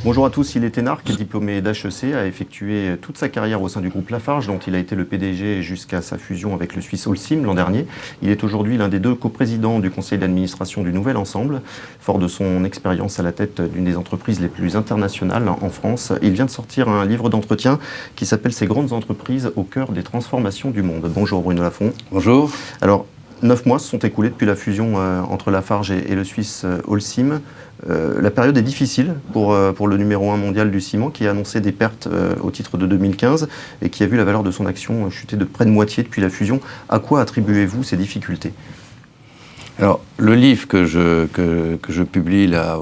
Bonjour à tous, il est Thénard, qui est diplômé d'HEC, a effectué toute sa carrière au sein du groupe Lafarge, dont il a été le PDG jusqu'à sa fusion avec le Suisse Holcim l'an dernier. Il est aujourd'hui l'un des 2 coprésidents du conseil d'administration du Nouvel Ensemble. Fort de son expérience à la tête d'une des entreprises les plus internationales en France, il vient de sortir un livre d'entretien qui s'appelle « Ces grandes entreprises au cœur des transformations du monde ». Bonjour Bruno Lafont. Bonjour. Alors, 9 mois se sont écoulés depuis la fusion entre Lafarge et le Suisse Holcim. La période est difficile pour le numéro 1 mondial du ciment, qui a annoncé des pertes au titre de 2015 et qui a vu la valeur de son action chuter de près de moitié depuis la fusion. À quoi attribuez-vous ces difficultés ? Alors, le livre que je publie là,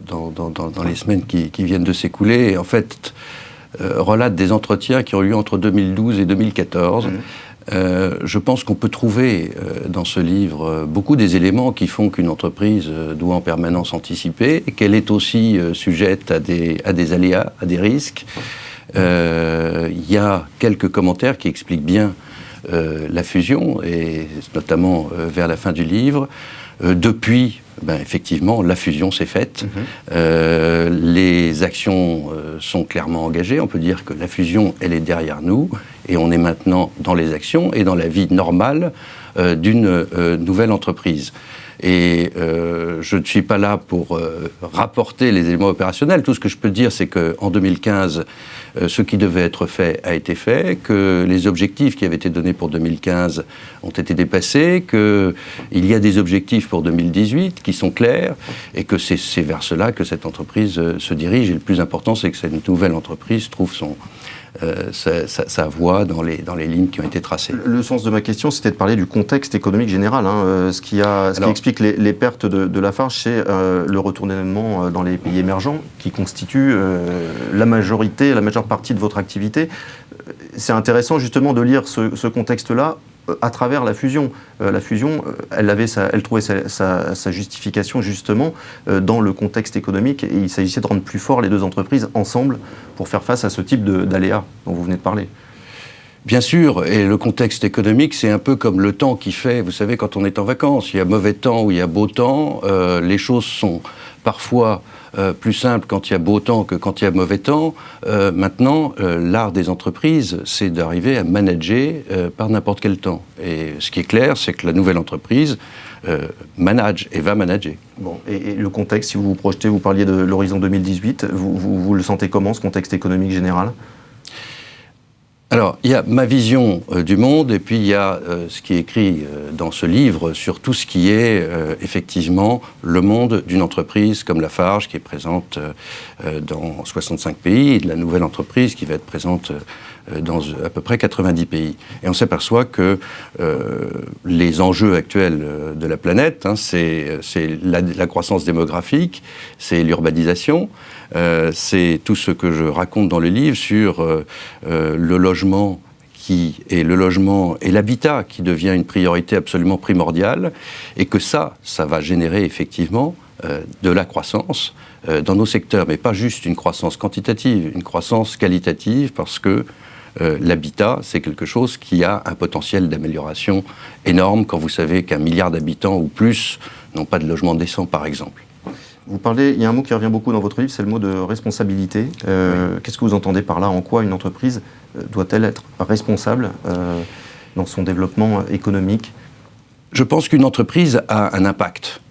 dans les semaines qui viennent de s'écouler, en fait, relate des entretiens qui ont eu lieu entre 2012 et 2014. Je pense qu'on peut trouver dans ce livre beaucoup des éléments qui font qu'une entreprise doit en permanence anticiper, et qu'elle est aussi sujette à des aléas, à des risques. Il y a quelques commentaires qui expliquent bien la fusion, et notamment vers la fin du livre. Depuis, effectivement, la fusion s'est faite. Les actions sont clairement engagées. On peut dire que la fusion, elle est derrière nous. Et on est maintenant dans les actions et dans la vie normale d'une nouvelle entreprise. Et je ne suis pas là pour rapporter les éléments opérationnels. Tout ce que je peux dire, c'est qu'en 2015, ce qui devait être fait a été fait, que les objectifs qui avaient été donnés pour 2015 ont été dépassés, qu'il y a des objectifs pour 2018 qui sont clairs, et que c'est vers cela que cette entreprise se dirige. Et le plus important, c'est que cette nouvelle entreprise trouve sa voie dans les lignes qui ont été tracées. Le sens de ma question, c'était de parler du contexte économique général. Ce qui explique les pertes de Lafarge, c'est le retournement dans les pays émergents qui constituent la majeure partie de votre activité. C'est intéressant justement de lire ce contexte-là à travers la fusion. La fusion, elle trouvait sa justification justement dans le contexte économique, et il s'agissait de rendre plus fort les 2 entreprises ensemble pour faire face à ce type d'aléas dont vous venez de parler. Bien sûr, et le contexte économique, c'est un peu comme le temps qui fait, vous savez, quand on est en vacances, il y a mauvais temps ou il y a beau temps, les choses sont parfois plus simples quand il y a beau temps que quand il y a mauvais temps. Maintenant, l'art des entreprises, c'est d'arriver à manager par n'importe quel temps. Et ce qui est clair, c'est que la nouvelle entreprise manage et va manager. Bon, et le contexte, si vous vous projetez, vous parliez de l'horizon 2018, vous le sentez comment, ce contexte économique général ? Alors, il y a ma vision du monde, et puis il y a ce qui est écrit dans ce livre sur tout ce qui est effectivement le monde d'une entreprise comme Lafarge, qui est présente dans 65 pays, et de la nouvelle entreprise qui va être présente dans à peu près 90 pays. Et on s'aperçoit que les enjeux actuels de la planète, c'est la croissance démographique, c'est l'urbanisation, c'est tout ce que je raconte dans le livre sur le logement et l'habitat qui devient une priorité absolument primordiale, et que ça va générer effectivement de la croissance dans nos secteurs, mais pas juste une croissance quantitative, une croissance qualitative, parce que l'habitat, c'est quelque chose qui a un potentiel d'amélioration énorme quand vous savez qu'1 milliard d'habitants ou plus n'ont pas de logement décent, par exemple. Vous parlez, il y a un mot qui revient beaucoup dans votre livre, c'est le mot de responsabilité. Oui. Qu'est-ce que vous entendez par là ? En quoi une entreprise doit-elle être responsable dans son développement économique ? Je pense qu'une entreprise a un impact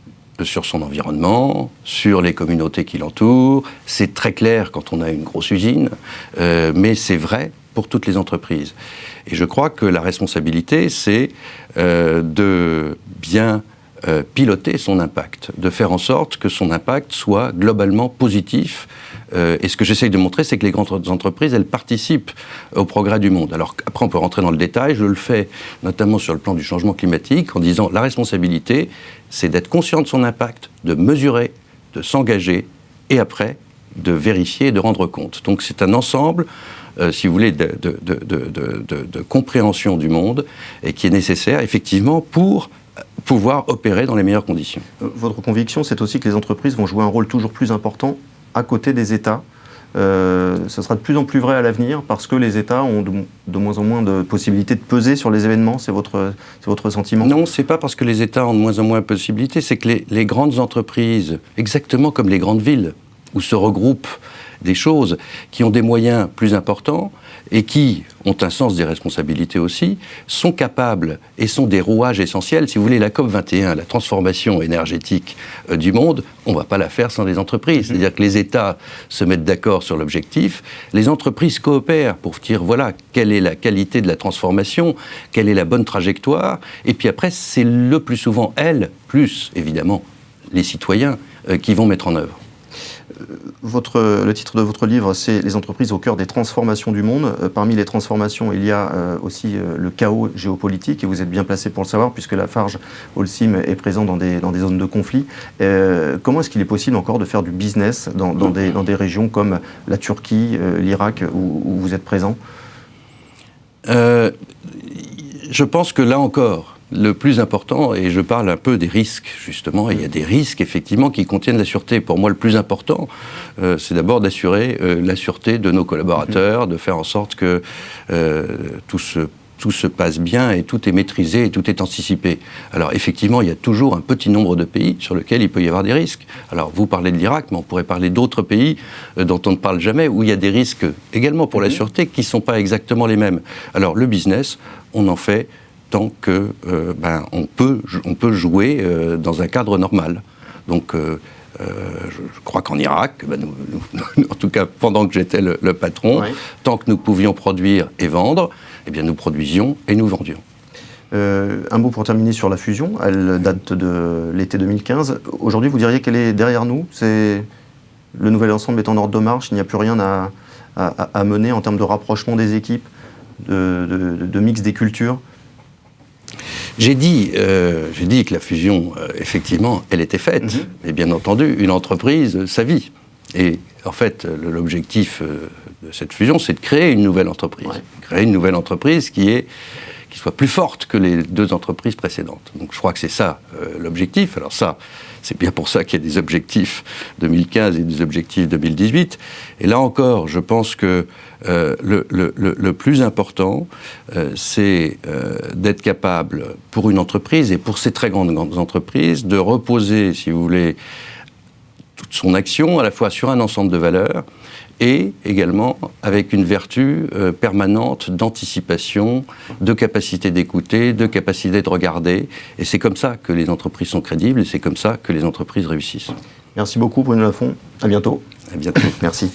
sur son environnement, sur les communautés qui l'entourent. C'est très clair quand on a une grosse usine, mais c'est vrai pour toutes les entreprises. Et je crois que la responsabilité, c'est de bien piloter son impact, de faire en sorte que son impact soit globalement positif. Et ce que j'essaye de montrer, c'est que les grandes entreprises, elles participent au progrès du monde. Alors après, on peut rentrer dans le détail. Je le fais notamment sur le plan du changement climatique, en disant la responsabilité, c'est d'être conscient de son impact, de mesurer, de s'engager, et après, de vérifier et de rendre compte. Donc c'est un ensemble, si vous voulez, de compréhension du monde, et qui est nécessaire, effectivement, pour pouvoir opérer dans les meilleures conditions. Votre conviction, c'est aussi que les entreprises vont jouer un rôle toujours plus important à côté des États. Ce sera de plus en plus vrai à l'avenir parce que les États ont de moins en moins de possibilités de peser sur les événements. C'est votre sentiment ? Non, c'est pas parce que les États ont de moins en moins de possibilités, c'est que les grandes entreprises, exactement comme les grandes villes, où se regroupent des choses qui ont des moyens plus importants et qui ont un sens des responsabilités aussi, sont capables et sont des rouages essentiels. Si vous voulez, la COP21, la transformation énergétique du monde, on ne va pas la faire sans les entreprises. C'est-à-dire que les États se mettent d'accord sur l'objectif, les entreprises coopèrent pour dire, voilà, quelle est la qualité de la transformation, quelle est la bonne trajectoire, et puis après, c'est le plus souvent elles, plus évidemment les citoyens, qui vont mettre en œuvre. Le titre de votre livre, c'est « Les entreprises au cœur des transformations du monde ». Parmi les transformations, il y a aussi le chaos géopolitique, et vous êtes bien placé pour le savoir, puisque Lafarge Holcim est présent dans des zones de conflit. Comment est-ce qu'il est possible encore de faire du business dans des régions comme la Turquie, l'Irak, où vous êtes présent ? Je pense que là encore, le plus important, et je parle un peu des risques, justement, et il y a des risques, effectivement, qui contiennent la sûreté. Pour moi, le plus important, c'est d'abord d'assurer la sûreté de nos collaborateurs, de faire en sorte que tout se passe bien et tout est maîtrisé et tout est anticipé. Alors, effectivement, il y a toujours un petit nombre de pays sur lesquels il peut y avoir des risques. Alors, vous parlez de l'Irak, mais on pourrait parler d'autres pays dont on ne parle jamais, où il y a des risques également pour la sûreté qui ne sont pas exactement les mêmes. Alors, le business, on en fait tant que on peut jouer dans un cadre normal. Donc, je crois qu'en Irak, en tout cas pendant que j'étais le patron, tant que nous pouvions produire et vendre, eh bien nous produisions et nous vendions. Un mot pour terminer sur la fusion. Elle date de l'été 2015. Aujourd'hui, vous diriez qu'elle est derrière nous. Le nouvel ensemble est en ordre de marche. Il n'y a plus rien à mener en termes de rapprochement des équipes, de mix des cultures. J'ai dit que la fusion, effectivement, elle était faite. Mais bien entendu, une entreprise, ça vit. Et en fait, l'objectif de cette fusion, c'est de créer une nouvelle entreprise. Créer une nouvelle entreprise qui soit plus forte que les deux entreprises précédentes. Donc je crois que c'est ça l'objectif. Alors ça, c'est bien pour ça qu'il y a des objectifs 2015 et des objectifs 2018. Et là encore, je pense que le plus important, c'est d'être capable, pour une entreprise et pour ces très grandes entreprises, de reposer, si vous voulez, toute son action, à la fois sur un ensemble de valeurs, et également avec une vertu permanente d'anticipation, de capacité d'écouter, de capacité de regarder. Et c'est comme ça que les entreprises sont crédibles et c'est comme ça que les entreprises réussissent. Merci beaucoup Bruno Lafont. À bientôt. À bientôt. Merci.